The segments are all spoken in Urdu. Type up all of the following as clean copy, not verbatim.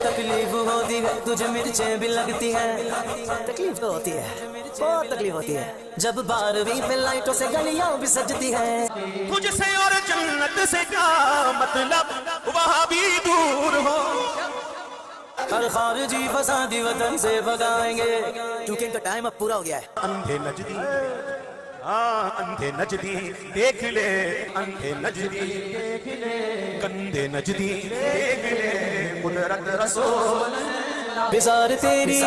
تکلیف ہوتی ہے تجھے مرچیں بھی لگتی ہیں، تکلیف تو ہوتی ہے، بہت تکلیف ہوتی ہے جب 12ویں پہ لائٹوں سے گلیاں بھی سجتی ہیں۔ تجھ سے اور جنت سے کیا مطلب وہاں بھی دور ہو، ہر خارجی فسادی وطن سے بھگائیں گے، کیونکہ ان کا ٹائم اب پورا ہو گیا ہے۔ اندھے نجدی، ہاں اندھے نجدی دیکھ لے، اندھے نجدی دیکھ لے، گندے نجدی دیکھ لے، قدرت رسول بسار تیری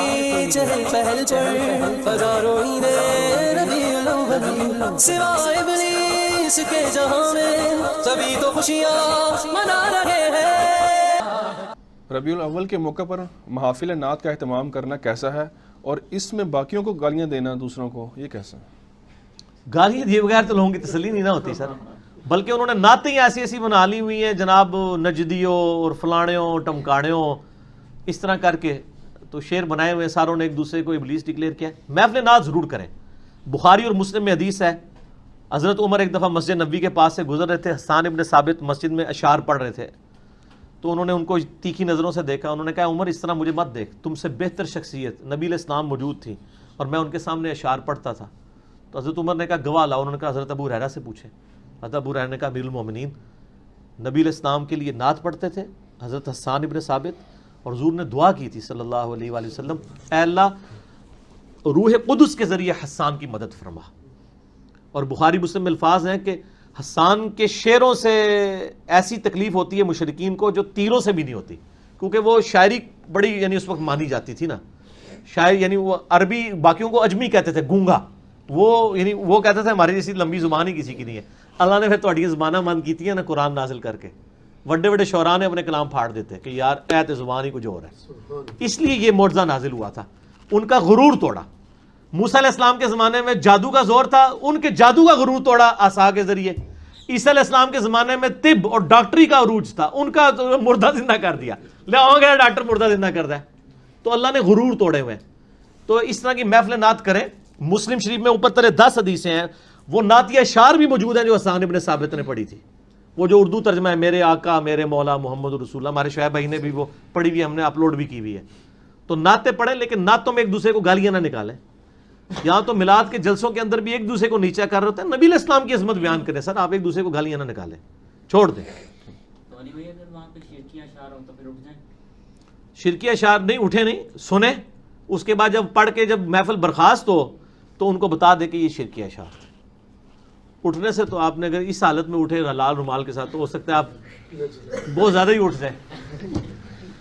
چہل پہل پر ہزاروں عیدیں ربیع الاول، سوائے ابلیس کے جہاں میں سبھی تو خوشیاں منا رہے ہیں۔ ربیع الاول کے موقع پر محافل نعت کا اہتمام کرنا کیسا ہے، اور اس میں باقیوں کو گالیاں دینا دوسروں کو، یہ کیسا ہے؟ گالیاں دیے بغیر تو لوگوں کی تسلی نہیں نہ ہوتی سر، بلکہ انہوں نے نعتیں ایسی ایسی بنا لی ہوئی ہیں جناب، نجدیوں اور فلاڑیوں ٹمکاڑیوں اس طرح کر کے تو شعر بنائے ہوئے ساروں نے ایک دوسرے کو ابلیس ڈکلیئر کیا ہے۔ محفل نعت ضرور کریں، بخاری اور مسلم میں حدیث ہے، حضرت عمر ایک دفعہ مسجد نبوی کے پاس سے گزر رہے تھے، حسان ابن ثابت مسجد میں اشعار پڑھ رہے تھے، تو انہوں نے ان کو تیکھی نظروں سے دیکھا، انہوں نے کہا عمر اس طرح مجھے مت دیکھ، تم سے بہتر شخصیت نبی علیہ السلام موجود تھی اور میں ان کے سامنے اشعار پڑھتا تھا۔ تو حضرت عمر نے کہا گواہ لاؤ، انہوں نے کہا حضرت ابو ہریرہ سے پوچھیں۔ حضرت ابو ہریرہ نے کہا امیر المومنین نبی علیہ السلام کے لیے نعت پڑھتے تھے حضرت حسان ابن ثابت، اور حضور نے دعا کی تھی صلی اللہ علیہ وآلہ وسلم، اے اللہ روح قدس کے ذریعے حسان کی مدد فرما۔ اور بخاری مسلم میں الفاظ ہیں کہ حسان کے شعروں سے ایسی تکلیف ہوتی ہے مشرکین کو جو تیروں سے بھی نہیں ہوتی، کیونکہ وہ شاعری بڑی یعنی اس وقت مانی جاتی تھی نا، شاعر یعنی وہ عربی باقیوں کو اجمی کہتے تھے، گونگا، وہ یعنی وہ کہتے تھے ہماری جیسی لمبی زبان ہی کسی کی نہیں ہے۔ اللہ نے پھر تھوڑی زبانیں مند کی نا قرآن نازل کر کے، بڑے بڑے شعراء نے اپنے کلام پھاڑ دیتے کہ یار ایت زبان ہی کچھ اور ہے، اس لیے یہ معجزہ نازل ہوا تھا، ان کا غرور توڑا۔ موسیٰ علیہ السلام کے زمانے میں جادو کا زور تھا، ان کے جادو کا غرور توڑا عصا کے ذریعے۔ عیسیٰ علیہ السلام کے زمانے میں طب اور ڈاکٹری کا عروج تھا، ان کا مردہ زندہ کر دیا، لے آؤ گیا ڈاکٹر مردہ زندہ کر دے، تو اللہ نے غرور توڑے ہوئے۔ تو اس طرح کی محفل نعت کریں۔ مسلم شریف میں اوپر تلے 10 حدیثیں ہیں، وہ نعتیہ اشعار بھی موجود ہیں جو حسان ابن ثابت نے پڑھی تھی، وہ جو اردو ترجمہ ہے میرے آقا میرے مولا محمد رسول اللہ، ہمارے شعیب بھائی نے بھی وہ پڑھی ہوئی، ہم نے اپلوڈ بھی کی ہوئی ہے۔ تو نعتیں پڑھیں، لیکن نعتوں میں ایک دوسرے کو گالیاں نہ نکالیں۔ یہاں تو میلاد کے جلسوں کے اندر بھی ایک دوسرے کو نیچا کر رہے ہوتے ہیں، نبی علیہ السلام کی عظمت بیان کریں سر، آپ ایک دوسرے کو گالیاں نہ نکالیں، چھوڑ دیں۔ شرکی اشعار نہیں اٹھے، نہیں سنیں، اس کے بعد جب پڑھ کے جب محفل برخاست ہو تو ان کو بتا دے کہ یہ شرکی اشعار تھے۔ اٹھنے سے تو آپ نے اگر اس حالت میں اٹھے لال رومال کے ساتھ تو ہو سکتا ہے آپ بہت زیادہ ہی اٹھ جائیں،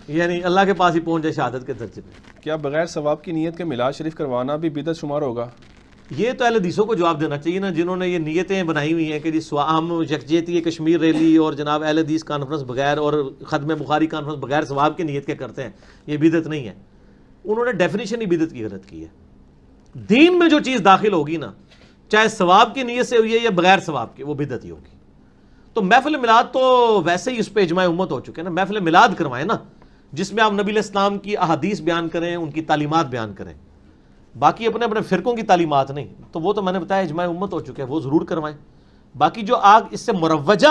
یعنی اللہ کے پاس ہی پہنچ جائے شہادت کے درجے پہ۔ کیا بغیر ثواب کی نیت کے میلاد شریف کروانا بھی بدعت شمار ہوگا؟ یہ تو اہل حدیثوں کو جواب دینا چاہیے نا، جنہوں نے یہ نیتیں بنائی ہوئی ہیں کہ جی ہم یکجہتی کشمیر ریلی اور جناب اہل حدیث کانفرنس بغیر اور ختم بخاری کانفرنس بغیر ثواب کی نیت کے کرتے ہیں، یہ بدعت نہیں ہے۔ انہوں نے ڈیفینیشن ہی بدعت کی غلط کی ہے۔ دین میں جو چیز داخل ہوگی نا، چاہے ثواب کی نیت سے ہوئی ہے یا بغیر ثواب کے، وہ بدعت ہی ہوگی۔ تو محفل میلاد تو ویسے ہی اس پہ اجماع امت ہو چکے ہیں نا، محفل میلاد کروائیں نا، جس میں آپ نبی علیہ السلام کی احادیث بیان کریں، ان کی تعلیمات بیان کریں، باقی اپنے اپنے فرقوں کی تعلیمات نہیں، تو وہ تو میں نے بتایا اجماع امت ہو چکے ہیں، وہ ضرور کروائیں۔ باقی جو اس سے مروجہ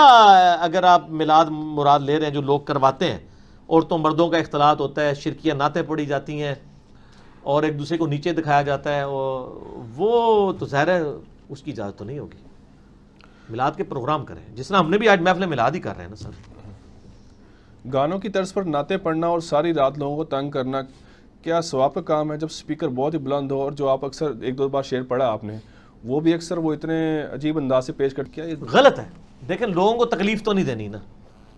اگر آپ میلاد مراد لے رہے ہیں جو لوگ کرواتے ہیں، عورتوں مردوں کا اختلاط ہوتا ہے، شرکیہ نعتیں پڑھی جاتی ہیں اور ایک دوسرے کو نیچے دکھایا جاتا ہے، وہ تو ظاہر ہے اس کی اجازت تو نہیں ہوگی۔ میلاد کے پروگرام کریں، جس طرح ہم نے بھی آج محفل میلاد ہی کر رہے ہیں نا سر۔ گانوں کی طرز پر نعتیں پڑھنا اور ساری رات لوگوں کو تنگ کرنا کیا ثواب کا کام ہے؟ جب سپیکر بہت ہی بلند ہو اور جو آپ اکثر ایک دو بار شعر پڑھا آپ نے، وہ بھی اکثر وہ اتنے عجیب انداز سے پیش کر کیا، یہ غلط ہے۔ دیکھیں لوگوں کو تکلیف تو نہیں دینی نا،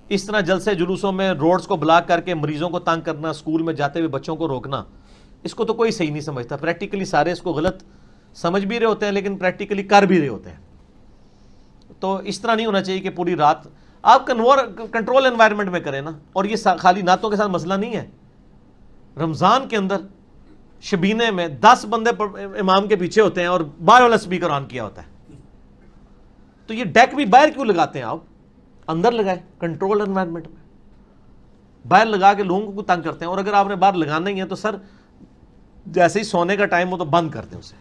اس طرح جلسے جلوسوں میں روڈز کو بلاک کر کے مریضوں کو تنگ کرنا، اسکول میں جاتے ہوئے بچوں کو روکنا، اس کو تو کوئی صحیح نہیں سمجھتا۔ پریکٹیکلی سارے اس کو غلط سمجھ بھی رہے ہوتے ہیں لیکن پریکٹیکلی کر بھی رہے ہوتے ہیں۔ تو اس طرح نہیں ہونا چاہیے کہ پوری رات آپ کنٹرول انوائرمنٹ میں کریں نا۔ اور یہ خالی نعتوں کے ساتھ مسئلہ نہیں ہے، رمضان کے اندر شبینے میں 10 بندے امام کے پیچھے ہوتے ہیں اور باہر والا سپیکر آن کیا ہوتا ہے، تو یہ ڈیک بھی باہر کیوں لگاتے ہیں؟ آپ اندر لگائیں کنٹرول انوائرمنٹ میں، باہر لگا کے لوگوں کو تنگ کرتے ہیں۔ اور اگر آپ نے باہر لگانا ہی ہے تو سر جیسے ہی سونے کا ٹائم ہو تو بند کر دیں اسے،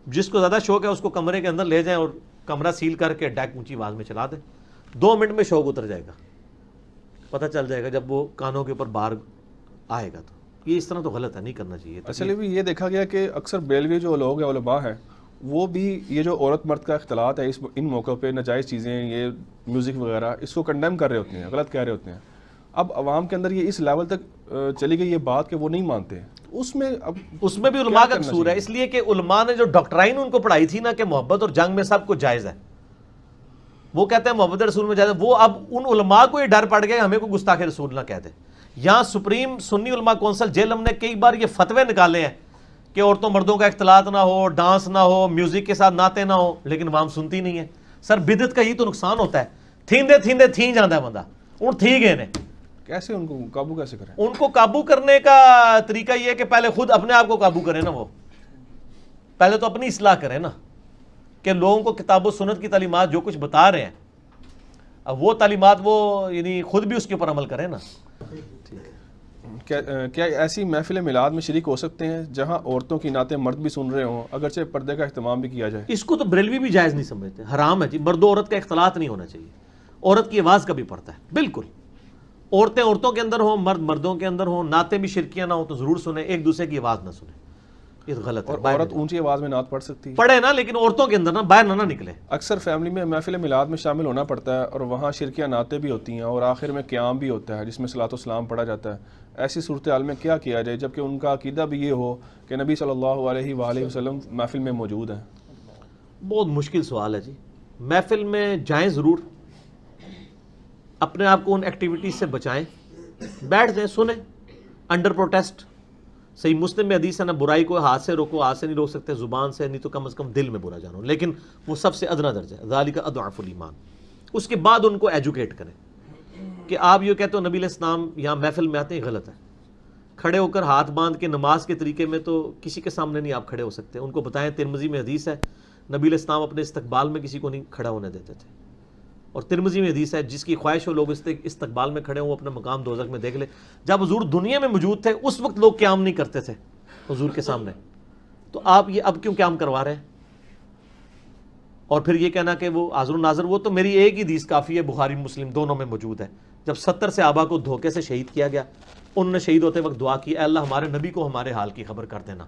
جس کو زیادہ شوق ہے اس کو کمرے کے اندر لے جائیں اور کمرہ سیل کر کے ڈیک اونچی آواز میں چلا دیں، 2 منٹ میں شوق اتر جائے گا، پتہ چل جائے گا جب وہ کانوں کے اوپر بار آئے گا تو یہ اس طرح تو غلط ہے، نہیں کرنا چاہیے۔ اصل بھی یہ دیکھا گیا کہ اکثر بیلوی جو لوگ ہیں، علماء ہیں، وہ بھی یہ جو عورت مرد کا اختلاط ہے ان موقعوں پہ ناجائز چیزیں، یہ میوزک وغیرہ، اس کو کنڈیم کر رہے ہوتے ہیں، غلط کہہ رہے ہوتے ہیں۔ اب عوام کے اندر یہ اس لیول تک چلی گئی یہ بات کہ وہ نہیں مانتے، اس میں بھی علماء کا قصور ہے، اس لیے کہ علماء نے جو ڈاکٹرائن ان کو پڑھائی تھی نا کہ محبت اور جنگ میں سب کچھ جائز ہے، وہ کہتے ہیں محبت رسول میں جائز ہے، وہ اب ان علماء کو یہ ڈر پڑ گیا ہمیں کوئی گستاخ رسول نہ کہہ دے۔ یہاں سپریم سنی علماء کونسل جیلم نے کئی بار یہ فتوے نکالے ہیں کہ عورتوں مردوں کا اختلاط نہ ہو، ڈانس نہ ہو، میوزک کے ساتھ نعتیں نہ ہو، لیکن عوام سنتی نہیں ہے۔ سر بدعت کا یہ تو نقصان ہوتا ہے، تھیندے تھیندے تھیں جاندہ ہے بندہ، ان تھی گئے نے، کیسے ان کو قابو کیسے کریں؟ ان کو قابو کرنے کا طریقہ یہ ہے کہ پہلے خود اپنے آپ کو قابو کریں نا، وہ پہلے تو اپنی اصلاح کریں نا، کہ لوگوں کو کتاب و سنت کی تعلیمات جو کچھ بتا رہے ہیں اب وہ تعلیمات وہ یعنی خود بھی اس کے اوپر عمل کریں نا۔ کیا ایسی محفل میلاد میں شریک ہو سکتے ہیں جہاں عورتوں کی نعتیں مرد بھی سن رہے ہوں، اگرچہ پردے کا اہتمام بھی کیا جائے؟ اس کو تو بریلوی بھی جائز نہیں سمجھتے، حرام ہے جی، مرد و عورت کا اختلاط نہیں ہونا چاہیے، عورت کی آواز کا بھی پڑتا ہے بالکل، عورتیں عورتوں کے اندر ہوں، مرد مردوں کے اندر ہوں، نعتیں بھی شرکیاں نہ ہوں تو ضرور سنیں، ایک دوسرے کی آواز نہ سنیں، یہ غلط ہے۔ اور عورت اونچی آواز میں نعت پڑھ سکتی ہے؟ پڑھے نا، لیکن عورتوں کے اندر نا باہر نہ نکلے۔ اکثر فیملی میں محفل میلاد میں شامل ہونا پڑتا ہے اور وہاں شرکیہ نعتیں بھی ہوتی ہیں اور آخر میں قیام بھی ہوتا ہے جس میں صلاۃ و سلام پڑھا جاتا ہے۔ ایسی صورتحال میں کیا کیا جائے جبکہ ان کا عقیدہ بھی یہ ہو کہ نبی صلی اللہ علیہ وآلہ وسلم محفل میں موجود ہیں؟ بہت مشکل سوال ہے جی، محفل میں جائیں ضرور، اپنے آپ کو ان ایکٹیویٹیز سے بچائیں، بیٹھ جائیں سنیں انڈر پروٹیسٹ۔ صحیح مسلم میں حدیث ہے نا، برائی کو ہاتھ سے روکو، ہاتھ سے نہیں روک سکتے، زبان سے نہیں تو کم از کم دل میں برا جانو، لیکن وہ سب سے ادنا درجہ ہے، ذالک اضعف الایمان۔ اس کے بعد ان کو ایجوکیٹ کریں کہ آپ یہ کہتے ہو نبی علیہ السلام یہاں محفل میں آتے ہیں، غلط ہے، کھڑے ہو کر ہاتھ باندھ کے نماز کے طریقے میں تو کسی کے سامنے نہیں آپ کھڑے ہو سکتے۔ ان کو بتائیں، ترمذی میں حدیث ہے نبی علیہ السلام اپنے استقبال میں کسی کو نہیں کھڑا ہونے دیتے تھے، اور ترمذی میں حدیث ہے جس کی خواہش ہو لوگ استقبال میں کھڑے ہوں وہ اپنا مقام دوزخ میں دیکھ لے۔ جب حضور دنیا میں موجود تھے اس وقت لوگ قیام نہیں کرتے تھے حضور کے سامنے، تو آپ یہ اب کیوں قیام کروا رہے ہیں؟ اور پھر یہ کہنا کہ وہ حاضر و ناظر، وہ تو میری ایک ہی حدیث کافی ہے، بخاری مسلم دونوں میں موجود ہے، جب 70 صحابہ کو دھوکے سے شہید کیا گیا، انہوں نے شہید ہوتے وقت دعا کی، اے اللہ ہمارے نبی کو ہمارے حال کی خبر کر دینا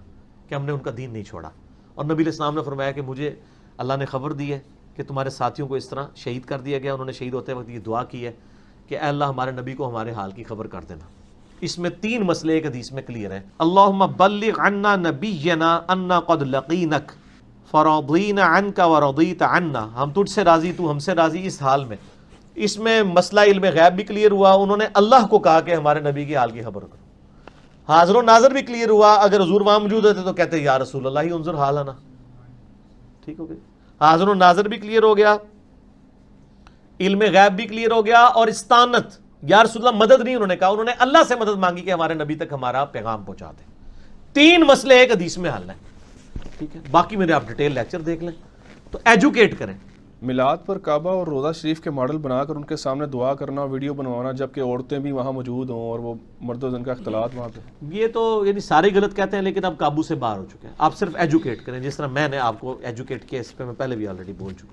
کہ ہم نے ان کا دین نہیں چھوڑا، اور نبی علیہ السلام نے فرمایا کہ مجھے اللہ نے خبر دی ہے کہ تمہارے ساتھیوں کو اس طرح شہید کر دیا گیا، انہوں نے شہید ہوتے وقت یہ دعا کی ہے کہ اے اللہ ہمارے نبی کو ہمارے حال کی خبر کر دینا۔ اس میں 3 مسئلے ایک حدیث میں کلیئر ہیں۔ اللہم بلغ عنا نبینا انا قد لقینک فرضینا عنک ورضیت عنا، ہم تجھ سے راضی، تو ہم سے راضی اس حال میں۔ اس میں مسئلہ علم غیب بھی کلیئر ہوا، انہوں نے اللہ کو کہا کہ ہمارے نبی کی حال کی خبر کرو۔ حاضر و ناظر بھی کلیئر ہوا، اگر حضور وہاں موجود ہوتے تو کہتے یا رسول اللہ انظر حالنا، ٹھیک ہو گیا، حاضر و ناظر بھی کلیئر ہو گیا، علم غیب بھی کلیئر ہو گیا، اور استانت یا رسول اللہ مدد نہیں انہوں نے کہا، انہوں نے اللہ سے مدد مانگی کہ ہمارے نبی تک ہمارا پیغام پہنچا دے۔ 3 مسئلے ایک حدیث میں حل ہیں، ٹھیک ہے، باقی میرے آپ ڈیٹیل لیکچر دیکھ لیں، تو ایجوکیٹ کریں۔ میلاد پر کعبہ اور روضہ شریف کے ماڈل بنا کر ان کے سامنے دعا کرنا، ویڈیو بنوانا جبکہ عورتیں بھی وہاں موجود ہوں اور وہ مرد و زن کا اختلاط وہاں پہ، یہ تو یعنی سارے غلط کہتے ہیں لیکن اب قابو سے باہر ہو چکے ہیں۔ آپ صرف ایجوکیٹ کریں، جس طرح میں نے آپ کو ایجوکیٹ کیا، اس پہ میں پہلے بھی آلریڈی بول چکا ہوں۔